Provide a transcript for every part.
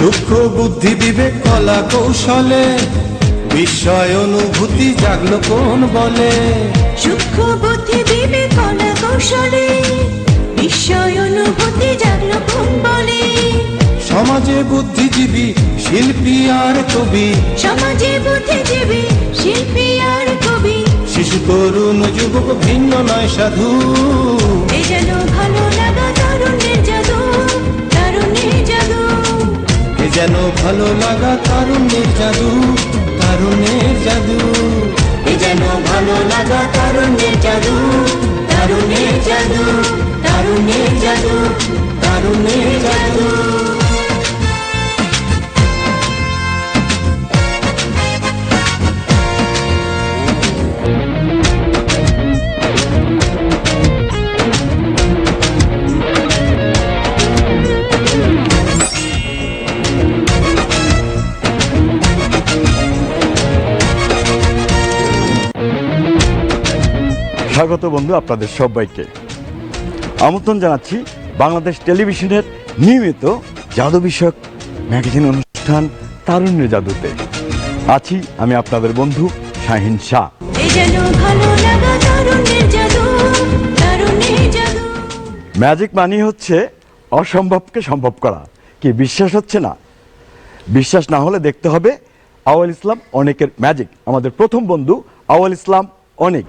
সূক্ষ্ম বুদ্ধি বিবেক কলা কৌশলে বিস্ময় অনুভূতি জাগলো কোন বলে। সূক্ষ্ম বুদ্ধি বিবেক কলা কৌশলে বিস্ময় অনুভূতি জাগলো কোন বলে। সমাজে বুদ্ধিজীবী শিল্পী আর কবি, সমাজে বুদ্ধিজীবী শিল্পী আর কবি, শিশু তরুণ যুবক ভিন্ন নয় সাধু। এ যেন ভালো লাগা তারুণ্যের জাদু, তারুণ্যের জাদু। এ যেন ভালো লাগা তারুণ্যের জাদু, তারুণ্যের জাদু। এ যেন ভালো লাগা তারুণ্যের জাদু, তারুণ্যের জাদু, তারুণ্যের জাদু, তারুণ্যের জাদু। স্বাগত বন্ধু, আপনাদের সবাইকে আমন্ত্রণ জানাচ্ছি বাংলাদেশ টেলিভিশনের নিয়মিত জাদু বিষয়ক ম্যাগাজিন অনুষ্ঠান তারুণ্যের জাদুতে। আছি আমি আপনাদের বন্ধু শাহিন শাহ। এ যেন ভালো লাগা তারুণ্যের জাদু, তারুণ্যের জাদু। ম্যাজিক মানি হচ্ছে অসম্ভবকে সম্ভব করা। কি বিশ্বাস হচ্ছে না? বিশ্বাস না হলে দেখতে হবে আউয়াল ইসলাম অনেকের ম্যাজিক। আমাদের প্রথম বন্ধু আউয়াল ইসলাম অনেক।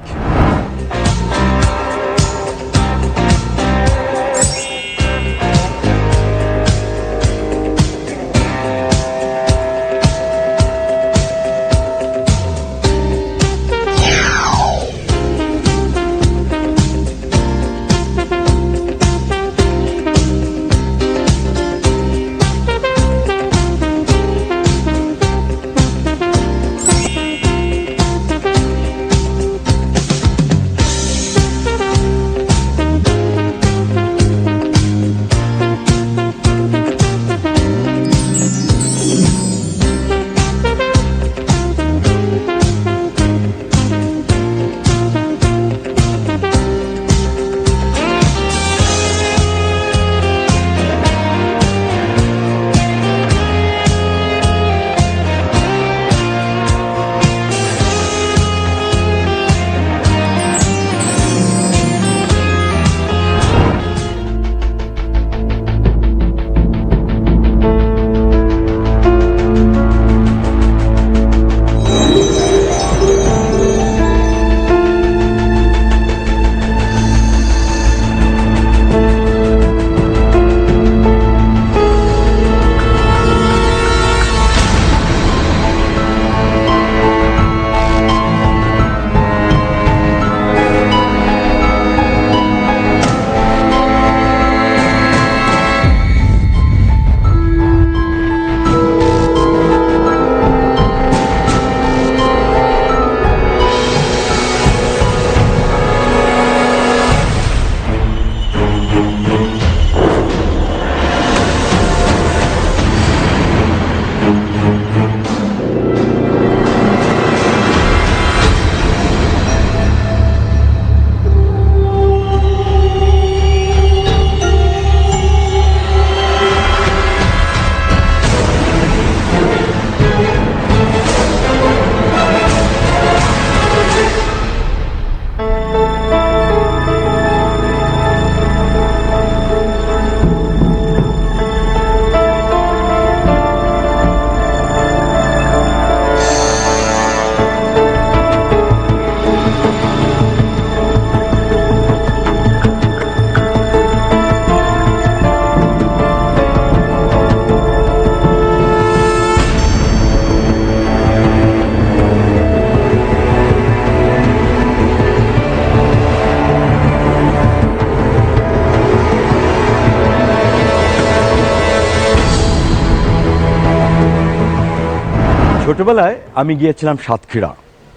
ছোটবেলায় আমি গিয়েছিলাম সাতক্ষীরা।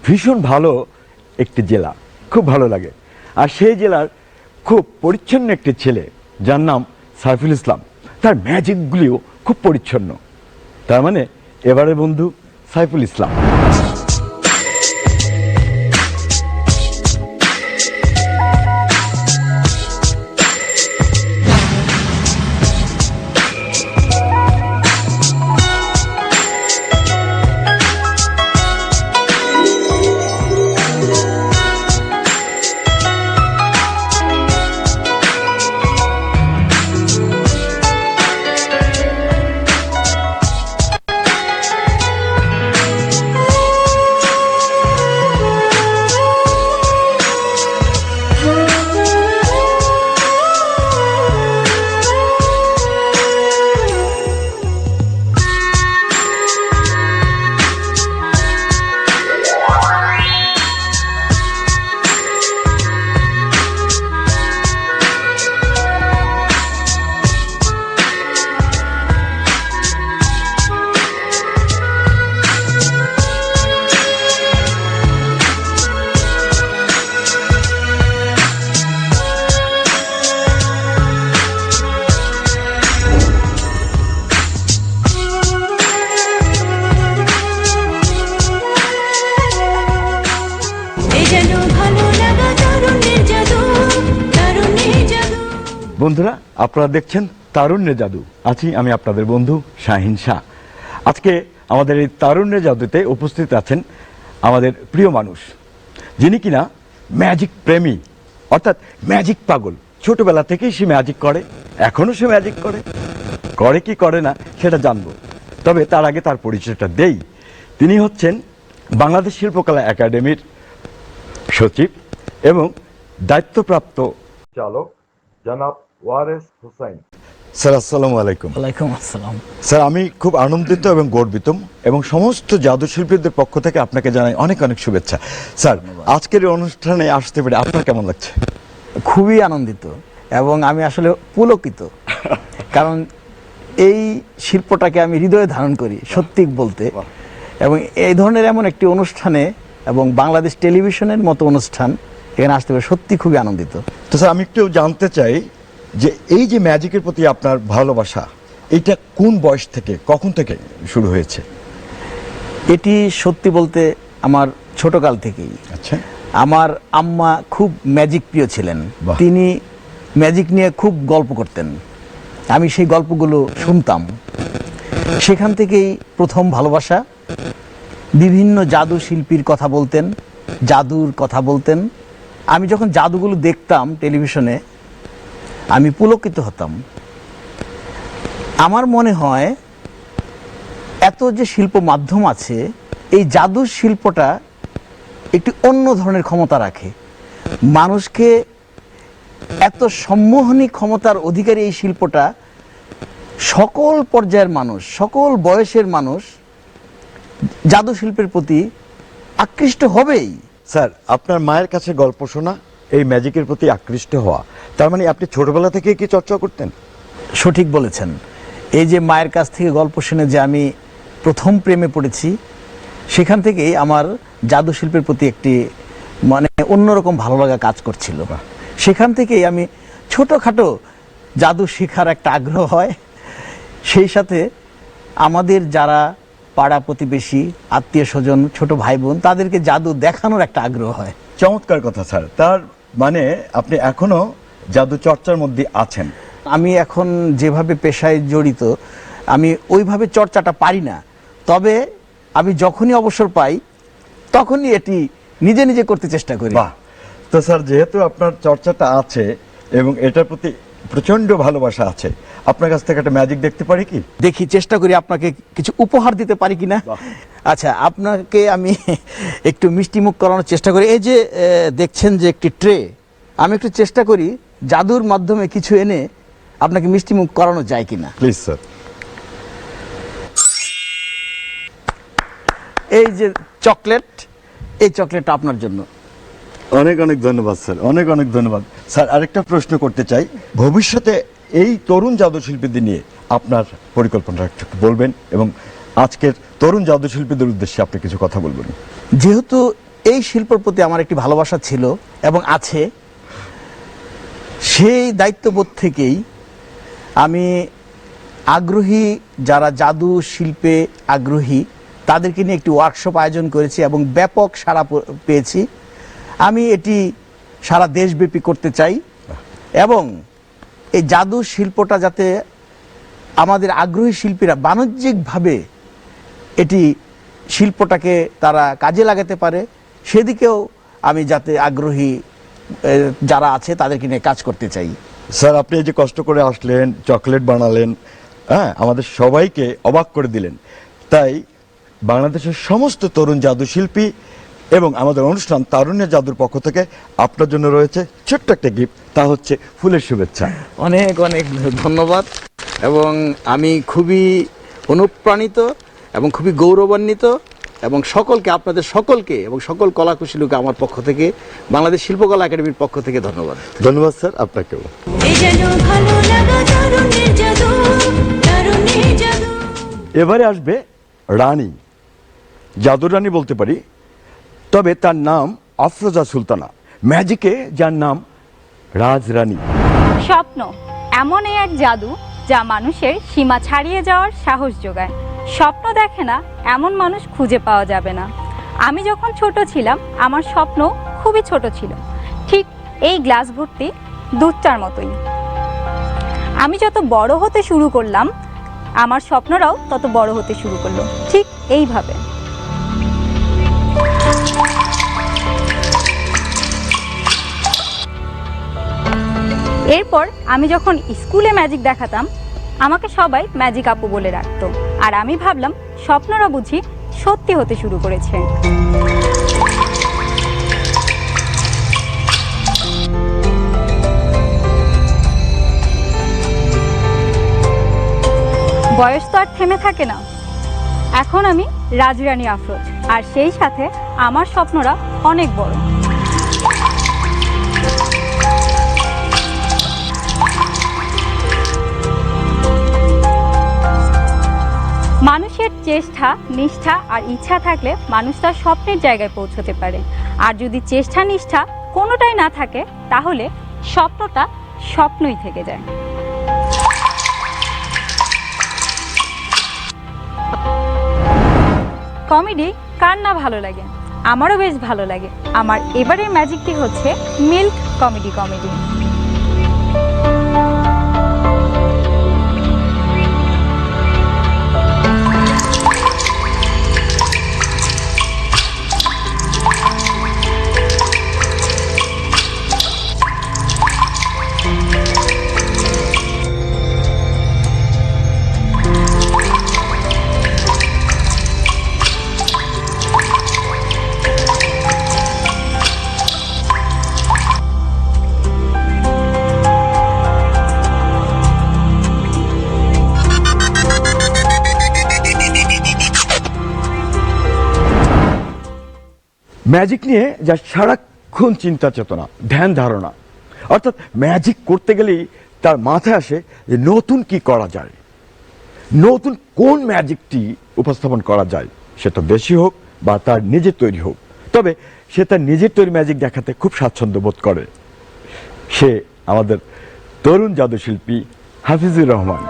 ভীষণ ভালো একটি জেলা, খুব ভালো লাগে। আর সেই জেলার খুব পরিচ্ছন্ন একটি ছেলে যার নাম সাইফুল ইসলাম, তার ম্যাজিকগুলিও খুব পরিচ্ছন্ন। তার মানে এবারে বন্ধু সাইফুল ইসলাম। বন্ধুরা, আপনারা দেখছেন তারুণ্যের জাদু। আছি আমি আপনাদের বন্ধু শাহিন শাহ। আজকে আমাদের এই তারুণ্যের জাদুতে উপস্থিত আছেন আমাদের প্রিয় মানুষ, যিনি কিনা ম্যাজিক প্রেমী, অর্থাৎ ম্যাজিক পাগল। ছোটবেলা থেকেই সে ম্যাজিক করে, এখনো সে ম্যাজিক করে কি করে না সেটা জানবো। তবে তার আগে তার পরিচয়টা দেই। তিনি হচ্ছেন বাংলাদেশ শিল্পকলা একাডেমির সচিব এবং দায়িত্বপ্রাপ্ত চালক জনাব ওয়ারেস হোসাইন। স্যার, আসসালামু আলাইকুম। ওয়ালাইকুম আসসালাম। স্যার, আমি খুব আনন্দিত এবং গর্বিত এবং সমস্ত জাদু শিল্পীদের পক্ষ থেকে আপনাকে জানাই অনেক অনেক শুভেচ্ছা। স্যার, আজকের এই অনুষ্ঠানে আসতে পেরে আপনার কেমন লাগছে? খুবই আনন্দিত এবং আমি আসলে পুলকিত, কারণ এই শিল্পটাকে আমি হৃদয়ে ধারণ করি সত্যি বলতে। এবং এই ধরনের এমন একটি অনুষ্ঠানে এবং বাংলাদেশ টেলিভিশনের মতো অনুষ্ঠান এখানে আসতে পেরে সত্যি খুবই আনন্দিত। তো স্যার, আমি একটু জানতে চাই যে এই যে ম্যাজিকের প্রতি আপনার ভালোবাসা, এইটা কোন বয়স থেকে, কখন থেকে শুরু হয়েছে? এটি সত্যি বলতে আমার ছোটকাল থেকেই। আচ্ছা। আমার আম্মা খুব ম্যাজিক প্রিয় ছিলেন। বাহ। তিনি ম্যাজিক নিয়ে খুব গল্প করতেন, আমি সেই গল্পগুলো শুনতাম। সেখান থেকেই প্রথম ভালোবাসা। বিভিন্ন জাদু শিল্পীর কথা বলতেন, জাদুর কথা বলতেন। আমি যখন জাদুগুলো দেখতাম টেলিভিশনে আমি পুলকিত হতাম। আমার মনে হয় এত যে শিল্প মাধ্যম আছে, এই জাদুর শিল্পটা একটি অন্য ধরনের ক্ষমতা রাখে। মানুষকে এত সম্মোহনী ক্ষমতার অধিকারী এই শিল্পটা সকল পর্যায়ের মানুষ, সকল বয়সের মানুষ জাদু শিল্পের প্রতি আকৃষ্ট হবেই। স্যার, আপনার মায়ের কাছে গল্প শোনা, এই ম্যাজিকের প্রতি আকৃষ্ট হওয়া, তার মানে আপনি ছোটবেলা থেকে কি চর্চা করতেন? সঠিক বলেছেন। এই যে মায়ের কাছ থেকে গল্প শুনে যে আমি প্রথম প্রেমে পড়েছি, সেখান থেকেই আমার জাদু শিল্পের প্রতি একটি মানে অন্যরকম ভালো লাগা কাজ করছিল। সেখান থেকেই আমি ছোটোখাটো জাদু শেখার একটা আগ্রহ হয়। সেই সাথে আমাদের যারা পাড়া প্রতিবেশী, আত্মীয় স্বজন, ছোট ভাই বোন, তাদেরকে জাদু দেখানোর একটা আগ্রহ হয়। চমৎকার কথা স্যার। তার মানে আপনি এখনো জাদু চর্চার মধ্যে আছেন? আমি এখন যেভাবে পেশায় জড়িত, আমি ওইভাবে চর্চাটা পারি না। তবে আমি যখনই অবসর পাই তখনই এটি নিজে নিজে করতে চেষ্টা করি। বাহ। তো স্যার, যেহেতু আপনার চর্চাটা আছে এবং এটার প্রতি প্রচন্ড ভালোবাসা আছে, আপনার কাছ থেকে একটা ম্যাজিক দেখতে পারি কি? দেখি, চেষ্টা করি আপনাকে কিছু উপহার দিতে পারি কিনা। বাহ। আচ্ছা, আপনাকে আমি একটু মিষ্টি মুখ করানোর চেষ্টা করি। এই যে দেখছেন যে একটি ট্রে, আমি একটু চেষ্টা করি জাদুর মাধ্যমে কিছু এনে আপনাকে মিষ্টি মুখ করানো যায় কিনা। Please sir. এই যে চকলেট, এই চকলেটটা আপনার জন্য। অনেক অনেক ধন্যবাদ স্যার, অনেক অনেক ধন্যবাদ। স্যার, আরেকটা প্রশ্ন করতে চাই, ভবিষ্যতে এই তরুণ জাদু শিল্পীদের নিয়ে আপনার পরিকল্পনা একটু বলবেন এবং আজকের তরুণ জাদু শিল্পীদের উদ্দেশ্যে আপনি কিছু কথা বলবেন। যেহেতু এই শিল্পের প্রতি আমার একটি ভালোবাসা ছিল এবং আছে, সেই দায়িত্ববোধ থেকেই আমি আগ্রহী যারা জাদু শিল্পে আগ্রহী তাদেরকে নিয়ে একটি ওয়ার্কশপ আয়োজন করেছি এবং ব্যাপক সাড়া পেয়েছি। আমি এটি সারা দেশব্যাপী করতে চাই এবং এই জাদু শিল্পটা যাতে আমাদের আগ্রহী শিল্পীরা বাণিজ্যিকভাবে এটি শিল্পটাকে তারা কাজে লাগাতে পারে, সেদিকেও আমি যাতে আগ্রহী যারা আছে তাদেরকে নিয়ে কাজ করতে চাই। স্যার, আপনি এই যে কষ্ট করে আসলেন, চকলেট বানালেন, হ্যাঁ, আমাদের সবাইকে অবাক করে দিলেন। তাই বাংলাদেশের সমস্ত তরুণ জাদু শিল্পী এবং আমাদের অনুষ্ঠান তারুণ্যের জাদুর পক্ষ থেকে আপনার জন্য রয়েছে ছোট্ট একটা গিফট, তা হচ্ছে ফুলের শুভেচ্ছা। অনেক অনেক ধন্যবাদ এবং আমি খুবই অনুপ্রাণিত এবং খুবই গৌরবান্বিত এবং সকলকে, আপনাদের সকলকে এবং সকল কলাকুশলীকে আমার পক্ষ থেকে, বাংলাদেশ শিল্পকলা একাডেমির পক্ষ থেকে ধন্যবাদ। ধন্যবাদ স্যার, আপনাকেও। এই যেন ভালো লাগা তারুণ্যের জাদু, তারুণ্যের জাদু। এবারে আসবে রানী, জাদুর রানী বলতে পারি, তবে তার নাম আফরোজা সুলতানা, ম্যাজিকে যার নাম রাজরানী। স্বপ্ন এমন এক জাদু যা মানুষের সীমা ছাড়িয়ে যাওয়ার সাহস যোগায়। স্বপ্ন দেখে না এমন মানুষ খুঁজে পাওয়া যাবে না। আমি যখন ছোট ছিলাম আমার স্বপ্ন খুবই ছোট ছিল, ঠিক এই গ্লাস ভর্তি দুধ চার মতোই। আমি যত বড় হতে শুরু করলাম আমার স্বপ্নরাও তত বড় হতে শুরু করলো, ঠিক এইভাবে। এরপর আমি যখন স্কুলে ম্যাজিক দেখাতাম আমাকে সবাই ম্যাজিক আপু বলে রাখতো, আর আমি ভাবলাম স্বপ্নরা বুঝি সত্যি হতে শুরু করেছে। বয়স তো আর থেমে থাকে না। এখন আমি রাজরানী আফরোজ, আর সেই সাথে আমার স্বপ্নরা অনেক বড়। মানুষের চেষ্টা, নিষ্ঠা আর ইচ্ছা থাকলে মানুষ তার স্বপ্নের জায়গায় পৌঁছতে পারে। আর যদি চেষ্টা, নিষ্ঠা কোনোটাই না থাকে তাহলে স্বপ্নটা স্বপ্নই থেকে যায়। কমেডি কার না ভালো লাগে, আমারও বেশ ভালো লাগে। আমার এবারের ম্যাজিকটি হচ্ছে মিল্ক কমেডি। ম্যাজিক নিয়ে যা সারাক্ষণ চিন্তা চেতনা, ধ্যান ধারণা, অর্থাৎ ম্যাজিক করতে গেলেই তার মাথায় আসে যে নতুন কি করা যায়, নতুন কোন ম্যাজিকটি উপস্থাপন করা যায়, সেটা দেশি হোক বা তার নিজের তৈরি হোক। তবে সে তার নিজের তৈরি ম্যাজিক দেখাতে খুব স্বাচ্ছন্দ্য বোধ করে। সে আমাদের তরুণ জাদুশিল্পী হাফিজুর রহমান।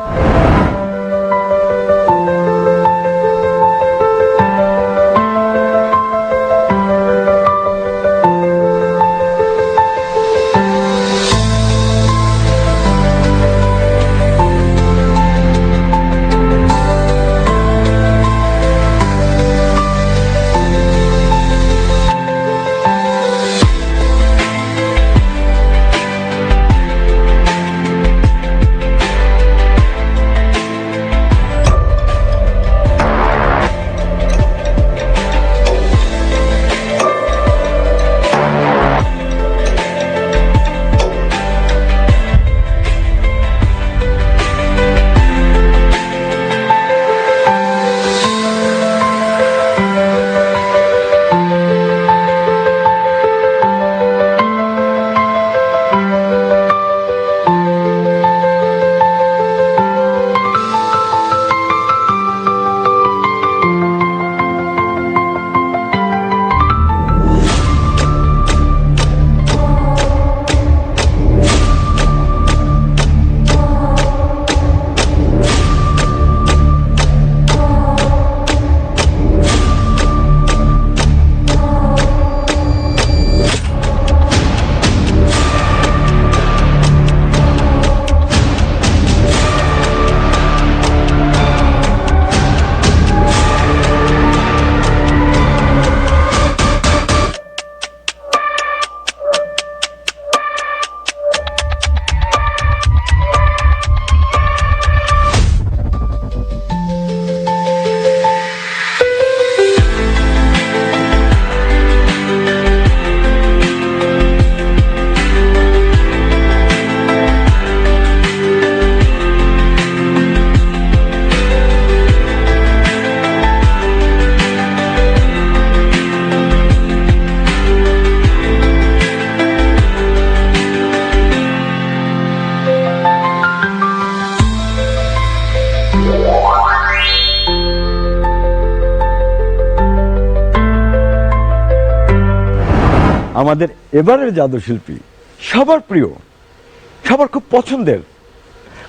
আমাদের এবারের জাদুশিল্পী সবার প্রিয়, সবার খুব পছন্দের,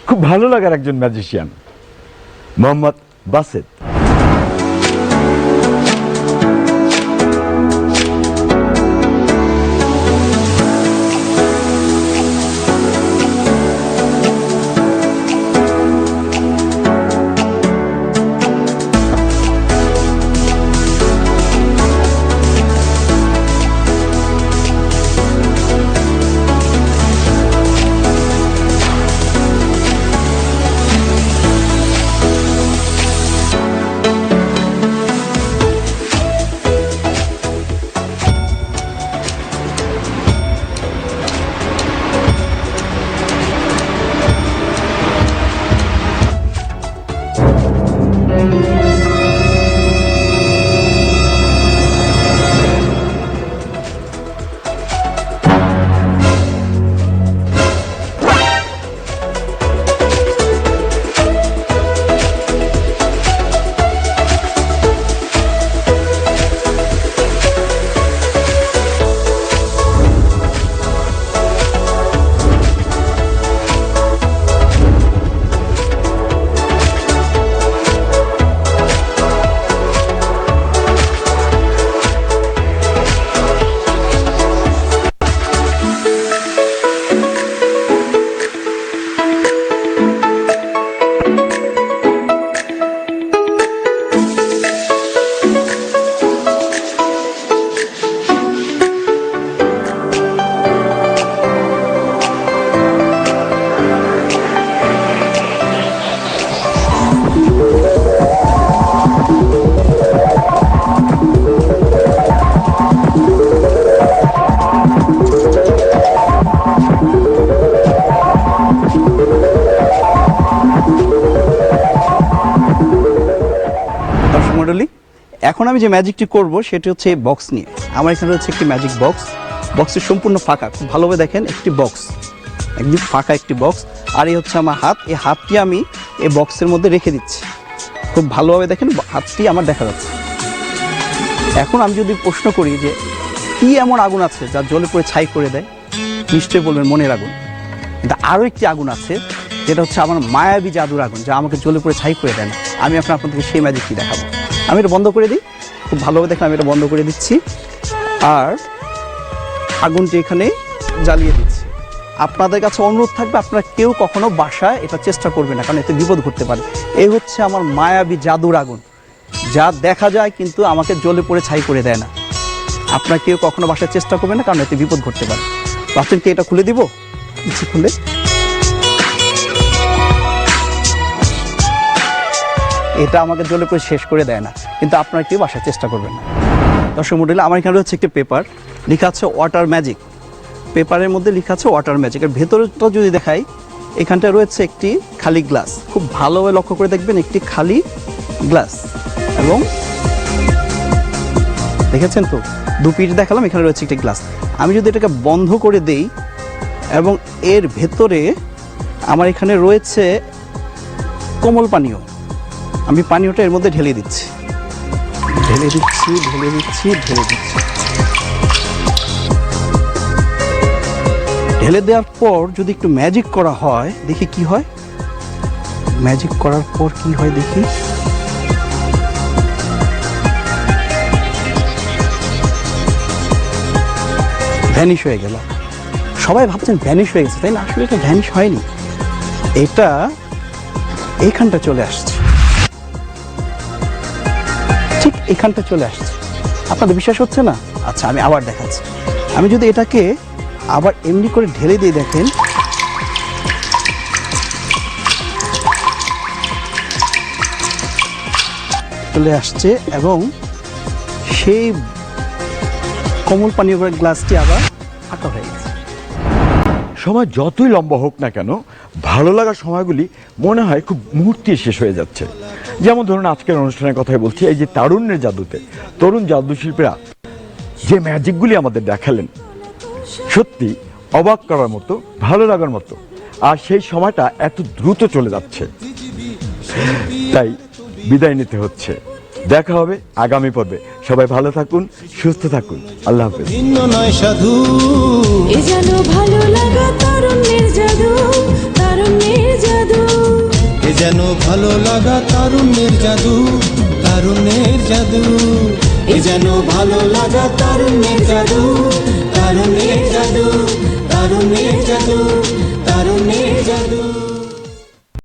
খুব ভালো লাগার একজন ম্যাজিশিয়ান মোহাম্মদ বাসেত। এখন আমি যে ম্যাজিকটি করব সেটি হচ্ছে এই বক্স নিয়ে। আমার এখানে রয়েছে একটি ম্যাজিক বক্স, বক্সের সম্পূর্ণ ফাঁকা, খুব ভালোভাবে দেখেন, একটি বক্স, একদম ফাঁকা একটি বক্স। আর এই হচ্ছে আমার হাত, এই হাতটি আমি এই বক্সের মধ্যে রেখে দিচ্ছি, খুব ভালোভাবে দেখেন, হাতটি আমার দেখা যাচ্ছে। এখন আমি যদি প্রশ্ন করি যে কি এমন আগুন আছে যা জ্বলে পড়ে ছাই করে দেয়, নিশ্চয়ই বলবেন মনের আগুন। কিন্তু আরও একটি আগুন আছে যেটা হচ্ছে আমার মায়াবী জাদুর আগুন, যা আমাকে জ্বলে পড়ে ছাই করে দেয় না। আমি এখন আপনাদেরকে সেই ম্যাজিকটি দেখাবো। আমি এটা বন্ধ করে দিই, খুব ভালোভাবে দেখেন, আমি এটা বন্ধ করে দিচ্ছি আর আগুনটি এখানে জ্বালিয়ে দিচ্ছি। আপনাদের কাছে অনুরোধ থাকবে, আপনারা কেউ কখনো বাসায় এটা চেষ্টা করবে না, কারণ এতে বিপদ ঘটতে পারে। এই হচ্ছে আমার মায়াবী জাদুর আগুন, যা দেখা যায় কিন্তু আমাকে জ্বলে পড়ে ছাই করে দেয় না। আপনারা কেউ কখনো বাসায় চেষ্টা করবে না, কারণ এতে বিপদ ঘটতে পারে। ভাবছেন কি এটা খুলে দিব? কিছু খুলে এটা আমাকে জ্বলে পড়ে শেষ করে দেয় না, কিন্তু আপনারা কেউ বাসায় চেষ্টা করবেন না। দর্শক মণ্ডলী, আমার এখানে রয়েছে একটি পেপার, লেখা আছে ওয়াটার ম্যাজিক। পেপারের মধ্যে লেখা আছে ওয়াটার ম্যাজিক। আর ভেতরটা যদি দেখাই, এখানটা রয়েছে একটি খালি গ্লাস, খুব ভালোভাবে লক্ষ্য করে দেখবেন, একটি খালি গ্লাস। এবং দেখেছেন তো, দু পিঠ দেখালাম, এখানে রয়েছে একটি গ্লাস। আমি যদি এটাকে বন্ধ করে দেই এবং এর ভেতরে আমার এখানে রয়েছে কোমল পানীয়, আমি পানীয়টা এর মধ্যে ঢেলে দিচ্ছি, ঢেলে দিচ্ছি, ঢেলে দিচ্ছি, ঢেলে দিচ্ছি। ঢেলে দেওয়ার পর যদি একটু ম্যাজিক করা হয়, দেখি কি হয়। ম্যাজিক করার পর কি হয় দেখি। ভ্যানিশ হয়ে গেল। সবাই ভাবছেন ভ্যানিশ হয়ে গেছে, তাই না? আসলে এটা ভ্যানিশ হয়নি, এটা এইখানটা চলে আসছে, ঠিক এখানটা চলে আসছে। আপনাদের বিশ্বাস হচ্ছে না? আচ্ছা, আমি আবার দেখাচ্ছি। আমি যদি এটাকে আবার এমনি করে ঢেলে দিয়ে দেখেন, চলে আসছে এবং সেই কোমল পানীয় গ্লাসটি আবার ফাঁকা হয়ে গেছে। সময় যতই লম্বা হোক না কেন, ভালো লাগার সময়গুলি মনে হয় খুব মুহূর্তে শেষ হয়ে যাচ্ছে। যেমন ধরুন আজকের অনুষ্ঠানের কথাই বলছি, এই যে তারুণ্যের জাদুতে তরুণ জাদুশিল্পীরা যে ম্যাজিকগুলি আমাদের দেখালেন, সত্যি অবাক করার মতো, ভালো লাগার মতো। আর সেই সময়টা এত দ্রুত চলে যাচ্ছে, তাই বিদায় নিতে হচ্ছে। দেখা হবে আগামী পর্বে। সবাই ভালো থাকুন, সুস্থ থাকুন। আল্লাহ হাফেজ। ভিন্ন নয় সাধু, এ যেন ভালো লাগা তারুণ্যের জাদু, তারুণ্যের জাদু। এ যেন ভালো লাগা তারুণ্যের জাদু, তারুণ্যের জাদু। এ যেন ভালো লাগা তারুণ্যের জাদু, তারুণ্যের জাদু, তারুণ্যের জাদু।